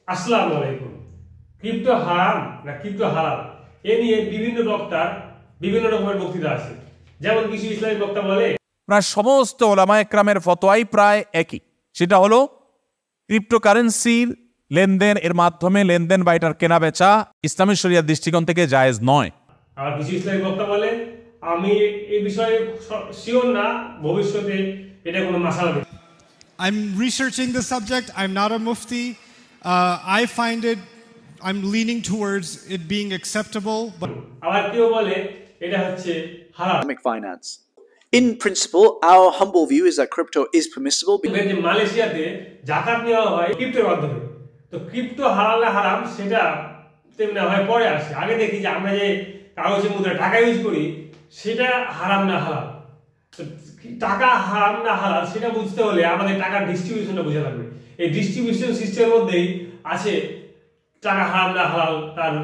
আসসালামু আলাইকুম। ক্রিপ্টো হারাম না ক্রিপ্টো হালাল এ নিয়ে বিভিন্ন বক্তার বিভিন্ন রকমের বক্তৃতা আছে। যেমন কিছু ইসলামী বক্তা বলে প্রায় সমস্ত ওলামা একরামের ফতোয়াই প্রায় একই, সেটা হলো ক্রিপ্টোকারেন্সির লেনদেন এর মাধ্যমে লেনদেন বা এটার কেনা বেচা ইসলামী শরিয়ার দৃষ্টিকোণ থেকে জায়েজ নয়। আর কিছু ইসলামী বক্তা বলে আমি এই বিষয়ে শিওর না, ভবিষ্যতে এটা কোনো মাসালা নেই। I'm researching the subject. I'm not a mufti. I find it, I'm leaning towards it being acceptable. But আবার কেউ বলে এটা হচ্ছে হারাম। Islamic finance. In principle, our humble view is that crypto is permissible. যে মালয়েশিয়াতে যাকাত নেওয়া হয় ক্রিপ্টোর মাধ্যমে, তো ক্রিপ্টো হালাল না হারাম সেটা তেমনি হয় পরে আসে। আগে দেখি যে আমরা যে কাগজের মুদ্রা টাকা ইউজ করি সেটা হারাম না হালাল। তো টাকা হারাম না হালাল সেটা বুঝতে হলে আমাদের টাকার ডিস্ট্রিবিউশনটা বোঝা লাগবে। এই ডিস্ট্রিবিউশন সিস্টেমের মধ্যেই আছে টাকা হারাম না হালাল তার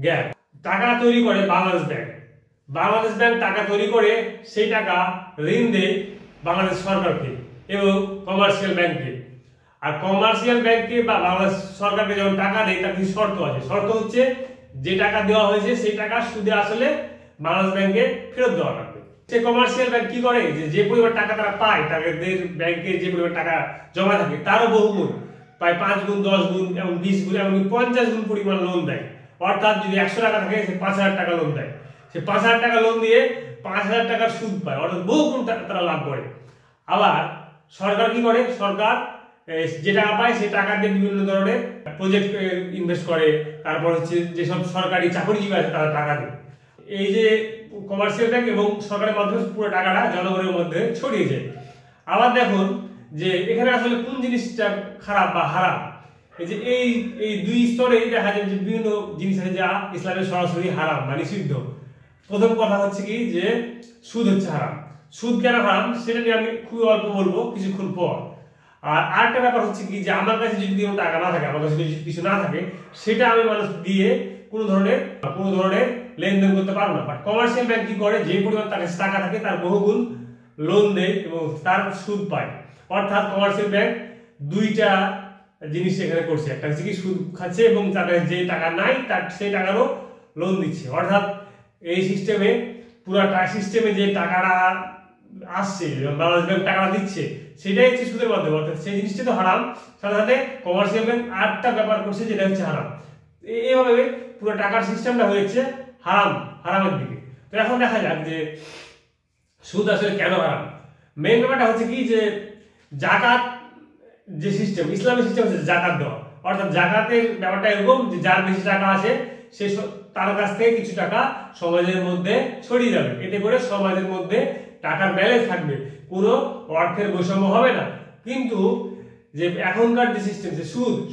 গ্যাপ। টাকা তৈরি করে বাংলাদেশ ব্যাংক। বাংলাদেশ ব্যাংক টাকা তৈরি করে সেই টাকা ঋণ দেয় বাংলাদেশ সরকারকে এবং কমার্শিয়াল ব্যাংককে। আর কমার্শিয়াল ব্যাংককে বা বাংলাদেশ সরকারকে যখন টাকা দেয় তার কিছু শর্ত আছে। শর্ত হচ্ছে যে টাকা দেওয়া হয়েছে সেই টাকা সুদে আসলে বাংলাদেশ ব্যাংকে ফেরত দেওয়া লাগবে। সে কমার্শিয়াল ব্যাংক কি করে যে পরিমাণ টাকা তারা পায়, তাদের ব্যাংকে যে পরিমাণ টাকা জমা থাকে তারও বহুগুণ, প্রায় 5 গুণ 10 গুণ এবং 20 গুণ এবং 50 গুণ পরিমাণ লোন দেয়। অর্থাৎ যদি 100 টাকা থাকে সে 5000 টাকা লোন দেয়। সে 5000 টাকা লোন দিয়ে 5000 টাকার সুদ পায়, অর্থাৎ বহু গুণ তারা লাভ করে। আবার সরকার কি করে, সরকার যে টাকা পায় সেই টাকা দিয়ে বিভিন্ন ধরনের প্রজেক্ট ইনভেস্ট করে। তারপর হচ্ছে যেসব সরকারি চাকরিজীবী আছে তারা টাকা দেয়। এই যে কমার্শিয়াল ব্যাংক এবং সরকারের মাধ্যমে পুরো টাকাটা জনগণের মধ্যে ছড়িয়ে যায়। আবার দেখুন যে এখানে আসলে কোন জিনিসটা খারাপ বা হারাম, এই যে এই দুই স্তরেই দেখা যায় যে বিভিন্ন জিনিস আছে যা ইসলামের সরাসরি হারাম বা নিষিদ্ধ। প্রথম কথা হচ্ছে কি যে সুদ হচ্ছে হারাম। সুদ কেন হারাম সেটা নিয়ে আমি খুবই অল্প বলবো কিছুক্ষণ পর। আর আরেকটা ব্যাপার হচ্ছে কি যে আমার কাছে যদি কোনো টাকা না থাকে, আমার কাছে যদি কিছু না থাকে, সেটা আমি মানুষ দিয়ে কোনো ধরনের লেনদেন করতে পারবো না। বাট কমার্শিয়াল ব্যাংক কি করে, যে পরিমাণ তার কাছে টাকা থাকে তার বহুগুণ লোন দেয় এবং তার সুদ পায়। অর্থাৎ কমার্শিয়াল ব্যাংক দুইটা জিনিস এখানে করছে, একটা হচ্ছে কি সুদ খাচ্ছে এবং তার যে টাকা নাই তার সেই টাকারও লোন দিচ্ছে। অর্থাৎ এই সিস্টেমে পুরোটা সিস্টেমে যে টাকাটা আসছে, বাংলাদেশ ব্যাংক টাকা দিচ্ছে, সেটাই হচ্ছে সুদের মাধ্যমে। অর্থাৎ সেই জিনিসটা তো হারাম, সাথে সাথে কমার্শিয়াল ব্যাংক আরেকটা ব্যাপার করছে যেটা হচ্ছে হারাম। এইভাবে পুরো টাকার সিস্টেমটা হয়েছে হারামের দিকে। তো এখন দেখা যাক যে সুদ আসলে কেন হারাম। মেইন ব্যাপারটা হচ্ছে কি যে জাকাত যে সিস্টেম, ইসলামিক সিস্টেম হচ্ছে জাকাত দেওয়া। অর্থাৎ জাকাতের ব্যাপারটা এরকম যে যার বেশি টাকা আছে সে তার কাছ থেকে কিছু টাকা সমাজের মধ্যে ছড়িয়ে যাবে। এতে করে সমাজের মধ্যে টাকার ব্যালেন্স থাকবে, কোনো অর্থের বৈষম্য হবে না। কিন্তু যে এখনকার যে সিস্টেম যে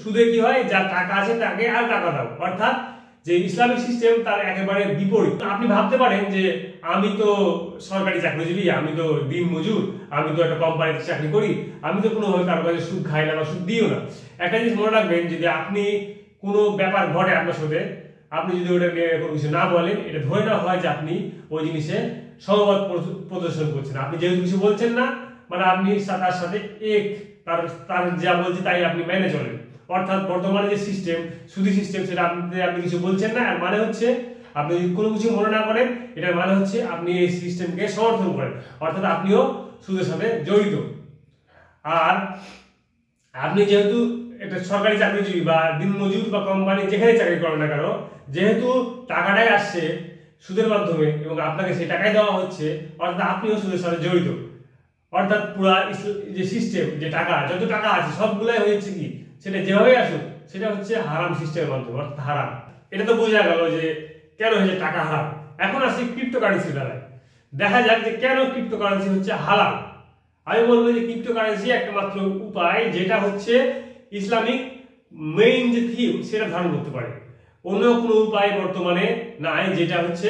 সুদে কি হয়, যার টাকা আছে তাকে আর টাকা দাও। অর্থাৎ যে ইসলামিক সিস্টেম তার একেবারে বিপরীত। আপনি ভাবতে পারেন যে আমি তো সরকারি চাকরিজীবী, আমি তো দিন মজুর, আমি তো একটা কোম্পানিতে চাকরি করি, আমি তো কোনোভাবে কারো কাছে সুদ খাই না বা সুদ দিও না। একটা জিনিস মনে রাখবেন, যদি আপনি কোনো ব্যাপার ঘটে আপনার সাথে, আপনি যদি ওটা নিয়ে কোনো কিছু না বলেন, এটা ধরে নেওয়া হয় যে আপনি ওই জিনিসে সহমত প্রদর্শন করছেন। আপনি যেহেতু কিছু বলছেন না, মানে আপনি তার সাথে তার যা বলছে তাই আপনি মেনে চলেন। অর্থাৎ বর্তমানে যে সিস্টেম সুদী সিস্টেম, সেটা আপনি কিছু বলছেন না, আর মানে হচ্ছে আপনি যদি কোনো কিছু মনে না করেন, এটার মানে হচ্ছে আপনি এই সিস্টেমকে সমর্থন করেন। অর্থাৎ আপনিও সুদের সাথে জড়িত। আর আপনি যেহেতু একটা সরকারি চাকরিজীবী বা দিনমজুর বা কোম্পানি যেখানে চাকরি করেন না কেন, যেহেতু টাকাটাই আসছে সুদের মাধ্যমে এবং আপনাকে সেই টাকাই দেওয়া হচ্ছে, অর্থাৎ আপনিও সুদের সাথে জড়িত। অর্থাৎ পুরা যে সিস্টেম, যে টাকা যত টাকা আছে সবগুলাই হয়েছে কি, সেটা যেভাবে আসুক সেটা হচ্ছে হারাম সিস্টেমের মাধ্যমে, অর্থাৎ হারাম। এটা তো বোঝা গেল যে কেন হয়েছে টাকা হারাম। এখন আসি ক্রিপ্টোকারেন্সির বেলায়। দেখা যাক যে কেন ক্রিপ্টোকারেন্সি হচ্ছে হালাল। আমি বলবো যে ক্রিপ্টোকারেন্সি একটা মাত্র উপায় যেটা হচ্ছে ইসলামিক মেইন যে থিম সেটা ধারণ করতে পারে। অন্য কোনো উপায় বর্তমানে নাই যেটা হচ্ছে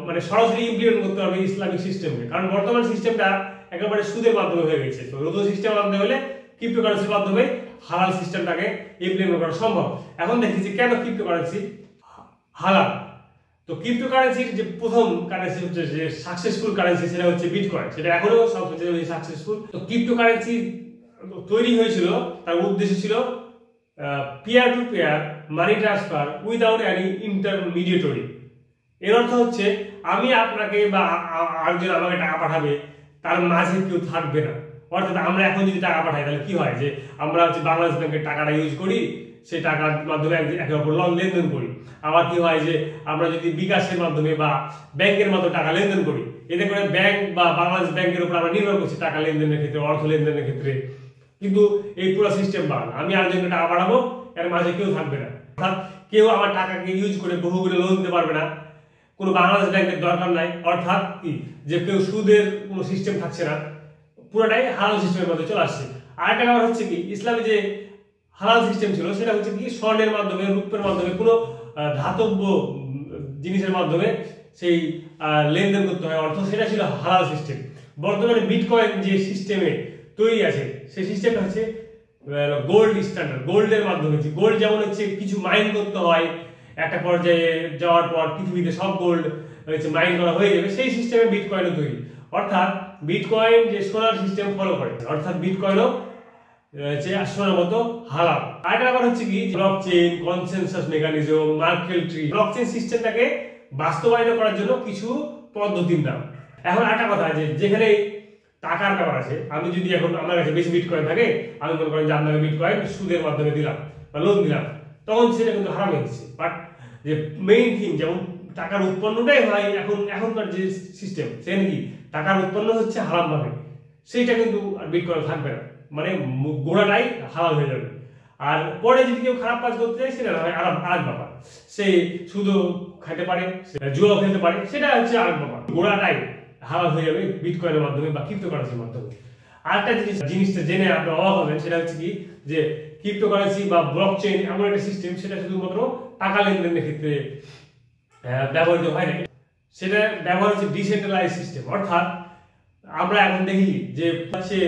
মানে সরাসরি ইমপ্লিমেন্ট করতে হবে ইসলামিক সিস্টেমকে। কারণ বর্তমান সিস্টেমটা একেবারে সুদের মাধ্যমে হয়ে গেছে। তো নতুন সিস্টেমের মাধ্যমে হলে ক্রিপ্টোকারেন্সির মাধ্যমে হালাল সিস্টেমটাকে ইমপ্লিমেন্ট করা সম্ভব। এখন দেখি যে কেন ক্রিপ্টোকারেন্সি হালাল। তো ক্রিপ্টোকারেন্সির যে প্রথম কারেন্সি হচ্ছে যে সাকসেসফুল কারেন্সি, সেটা হচ্ছে বিটকয়েন। সেটা এখনো সবচেয়ে সাকসেসফুল। তো ক্রিপ্টোকারেন্সি তৈরি হয়েছিল, তার উদ্দেশ্য ছিল peer to peer money transfer without any intermediary. এর অর্থ হচ্ছে আমি আপনাকে বা আরেকজন আমাকে টাকা পাঠাবে, তার মাঝে কেউ থাকবে না। অর্থাৎ আমরা এখন যদি টাকা পাঠাই তাহলে কি হয় যে আমরা হচ্ছে বাংলাদেশ ব্যাংকের টাকাটা ইউজ করি, সেই টাকার মাধ্যমে একে অপর লেনদেন করি। আবার কি হয় যে আমরা যদি বিকাশের মাধ্যমে বা ব্যাংকের মাধ্যমে টাকা লেনদেন করি, এতে করে ব্যাংক বা বাংলাদেশ ব্যাংকের উপর আমরা নির্ভর করছি টাকা লেনদেনের ক্ষেত্রে, অর্থ লেনদেনের ক্ষেত্রে। কিন্তু এই পুরো সিস্টেম বাদ, আমি আরেকজনকে টাকা পাঠাবো, এর মাঝে কেউ থাকবে না। অর্থাৎ কেউ আমার টাকাকে ইউজ করে বহুগুলো লোন দিতে পারবে না, কোনো বাংলাদেশ ব্যাংকের দরকার নাই। অর্থাৎ কি যে কেউ সুদের কোনো সিস্টেম থাকছে না, পুরোটাই হালাল সিস্টেমের মধ্যে চলে আসছে। আরেকটা ব্যাপার হচ্ছে কি, ইসলামে যে হালাল সিস্টেম ছিল সেটা হচ্ছে কি স্বর্ণের মাধ্যমে, রূপের মাধ্যমে, কোনো ধাতব্য জিনিসের মাধ্যমে সেই লেনদেন করতে হয় অর্থ, সেটা ছিল হালাল সিস্টেম। বর্তমানে বিটকয়েন যে সিস্টেমে তৈরি আছে সেই সিস্টেমটা হচ্ছে গোল্ড স্ট্যান্ডার্ড, গোল্ডের মাধ্যমে। গোল্ড যেমন হচ্ছে কিছু মাইন করতে হয়, একটা পর্যায়ে যাওয়ার পর পৃথিবীতে সব গোল্ড হচ্ছে মাইন করা হয়ে যাবে, সেই সিস্টেমে বিটকয়েনও তৈরি। অর্থাৎ বিটকয়েন যে সোনার সিস্টেম ফলো করে, অর্থাৎ বিটকয়েনও সোনার মতো হালাল। আরেকটা ব্যাপার হচ্ছে কি blockchain, consensus mechanism, Merkle tree, blockchain সিস্টেমটাকে বাস্তবায়ন করার জন্য কিছু পদ্ধতির নাম। এখন একটা কথা যে যেখানে টাকার ব্যাপার আছে, আমি যদি এখন আমার কাছে বেশি বিটকয়েন থাকে, আমি মনে করেন যে আপনাকে বিটকয়েন সুদের মাধ্যমে দিলাম বা লোন দিলাম, তখন সেটা কিন্তু হারাম হয়ে যাচ্ছে। বাট যে মেইন থিং, যেমন টাকার উৎপন্নটাই হয় এখনকার যে সিস্টেম, সেখানে কি টাকার উৎপন্ন হচ্ছে হারাম ভাবে, সেইটা কিন্তু আর বিটকয়েন থাকবে না, মানে গোড়াটাই হালাল হয়ে যাবে। আর পরে যদি কেউ খারাপ কাজ করতে চায় সেটা হয় আরেক ব্যাপার, সে শুধু খেতে পারে, জুয়াও খেতে পারে, সেটা হচ্ছে আরেক ব্যাপার। গোড়াটাই হালাল হয়ে যাবে বিটকয়েনের মাধ্যমে বা ক্রিপ্টোকারেন্সির মাধ্যমে। আরেকটা জিনিসটা জেনে আপনি অবাক হবেন, সেটা হচ্ছে কি যে ক্রিপ্টোকারেন্সি বা ব্লকচেইন এমন একটা সিস্টেম, সেটা শুধুমাত্র টাকা লেনদেনের ক্ষেত্রে ব্যবহৃত হয় না, সেটা ব্যবহার হচ্ছে ডিসেন্ট্রালাইজ সিস্টেম। অর্থাৎ আমরা এখন দেখি যে হচ্ছে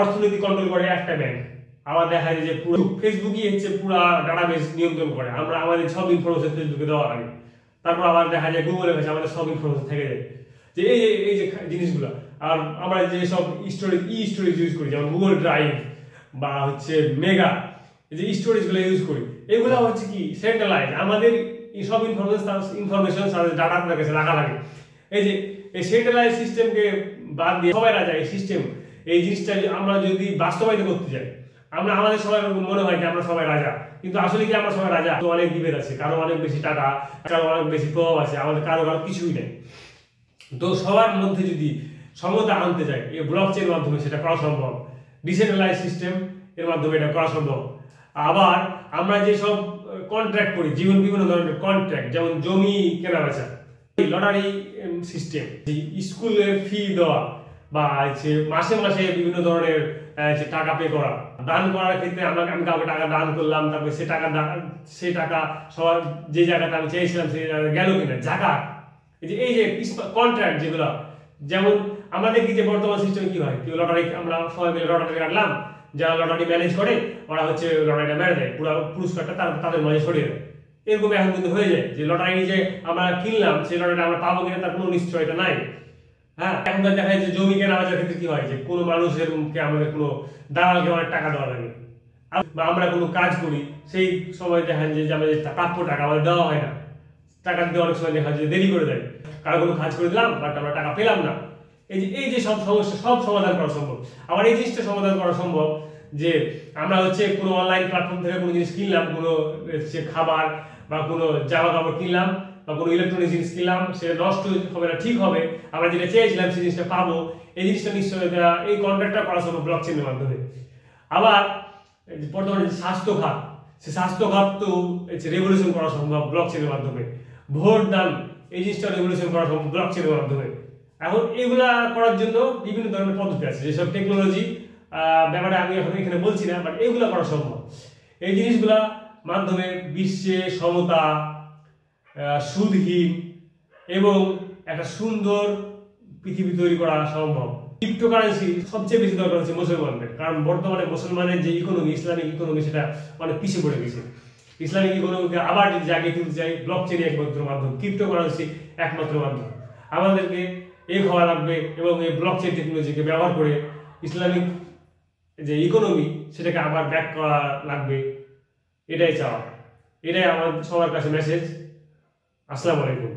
অর্থনীতি কন্ট্রোল করে একটা ব্যাংক, আবার দেখা যায় যে পুরো ফেসবুকই হচ্ছে পুরো ডাটাবেস নিয়ন্ত্রণ করে, আমরা আমাদের সব ইনফরমেশন ফেসবুকে দেওয়া লাগে। তারপর আবার দেখা যায় গুগলের কাছে আমাদের সব ইনফরমেশন থেকে যায়, যে এই যে জিনিসগুলো। আর আমরা যে সব স্টোরেজ ইউজ করি, যেমন গুগল ড্রাইভ বা হচ্ছে মেগা, এই যে স্টোরেজগুলো ইউজ করি, এগুলো হচ্ছে কি সেন্ট্রালাইজ, আমাদের এই সব ইনফরমেশন ডাটা আপনার কাছে রাখা লাগে। এই যে এই সেন্ট্রালাইজ সিস্টেমকে বাদ দিয়ে সবাই রাজা, এই সিস্টেম, এই জিনিসটা আমরা যদি বাস্তবায়িত করতে যাই, আমরা আমাদের সবাই মনে হয় যে আমরা সবাই রাজা, কিন্তু আসলে কি আমরা সবাই রাজা? তো অনেক বিভেদ আছে, কারো অনেক বেশি টাকা, কারো অনেক বেশি প্রভাব আছে, আমাদের কারো কিছুই নেই। তো সবার মধ্যে যদি সমতা আনতে যায়, এই ব্লকচেইনের মাধ্যমে সেটা করা সম্ভব, ডিসেন্ট্রালাইজ সিস্টেম এর মাধ্যমে এটা করা সম্ভব। আবার আমরা যে সব কন্ট্রাক্ট করি, বিভিন্ন ধরনের কন্ট্রাক্ট, যেমন জমি কেনা বেচা, লটারি সিস্টেম, স্কুলের ফি দেওয়া, বা মাসে মাসে বিভিন্ন ধরনের টাকা পে করা, দান করার ক্ষেত্রে আমি কাউকে টাকা দান করলাম, তারপরে সে টাকা সবার যে জায়গাটা আমি চেয়েছিলাম সেই জায়গায় গেল কিনা, জাকাত, এই যে কন্ট্রাক্ট যেগুলো, যেমন আমরা দেখি যে বর্তমান সিস্টেমে কি হয়, লটারি আমরা সবাই মিলে লটারি কাটলাম, যারা লটারি ম্যানেজ করে ওরা হচ্ছে লটারিটা মেরে দেয়, পুরো পুরস্কারটা তাদের মাঝে ছড়িয়ে দেয়। এরকম এখন কিন্তু হয়ে যায় যে লটারি যে আমরা কিনলাম সেই লটারিটা আমরা পাবো কিনা তার কোনো নিশ্চয়তা নাই। হ্যাঁ, এখন দেখা যায় যে জমি কেনা বেচার ক্ষেত্রে কি হয় যে কোনো মানুষের আমাদের কোনো দালালকে অনেক টাকা দেওয়া লাগে, বা আমরা কোনো কাজ করি সেই সময় দেখা যায় যে আমাদের প্রাপ্য টাকা আমাদের দেওয়া হয় না, টাকা দিতে অনেক সময় দেখা যায় দেরি করে দেয়, কারো কোনো কাজ করে দিলাম বাট আমরা টাকা পেলাম না। এই যে সব সমস্যা সব সমাধান করা সম্ভব। আবার এই জিনিসটা সমাধান করা সম্ভব যে আমরা হচ্ছে কোনো অনলাইন প্ল্যাটফর্ম থেকে কোনো জিনিস কিনলাম, কোনো খাবার বা কোনো জামা কাপড় কিনলাম বা কোনো ইলেকট্রনিক জিনিস কিনলাম, সেটা নষ্ট হবে না, ঠিক হবে, আমরা যেটা চেয়েছিলাম সেই জিনিসটা পাবো, এই জিনিসটা নিশ্চয়তা এই কন্ট্রাক্টটা করা সম্ভব ব্লকচেইনের মাধ্যমে। আবার বর্তমানে স্বাস্থ্য খাত, সে স্বাস্থ্য খাত তো রেভলিউশন করা সম্ভব ব্লকচেইনের মাধ্যমে। ভোট দান, এই জিনিসটা রেভলিউশন করা সম্ভব ব্লকচেইনের মাধ্যমে। এখন এগুলা করার জন্য বিভিন্ন ধরনের পদ্ধতি আছে, যেসব টেকনোলজি ব্যাপারে আমি এখন এখানে বলছি না, বাট এগুলা করা সম্ভব। এই জিনিসগুলা মাধ্যমে বিশ্বে সমতা, সুদহীন এবং একটা সুন্দর পৃথিবী তৈরি করা সম্ভব। ক্রিপ্টোকারেন্সি সবচেয়ে বেশি দরকার হচ্ছে মুসলমানদের, কারণ বর্তমানে মুসলমানের যে ইকোনমি, ইসলামিক ইকোনমি, সেটা অনেক পিছিয়ে পড়ে গেছে। ইসলামিক ইকোনমিকে আবার যদি জাগিয়ে তুলতে চাই, ব্লকচেইন একমাত্র মাধ্যম, ক্রিপ্টোকারেন্সি একমাত্র মাধ্যম। আমাদেরকে এক হওয়া লাগবে এবং এই ব্লকচেইন টেকনোলজিকে ব্যবহার করে ইসলামিক যে ইকোনমি সেটাকে আবার ব্যাক করা লাগবে, এটাই চাওয়া, এটাই আমার সবার কাছে মেসেজ। আসসালামু আলাইকুম।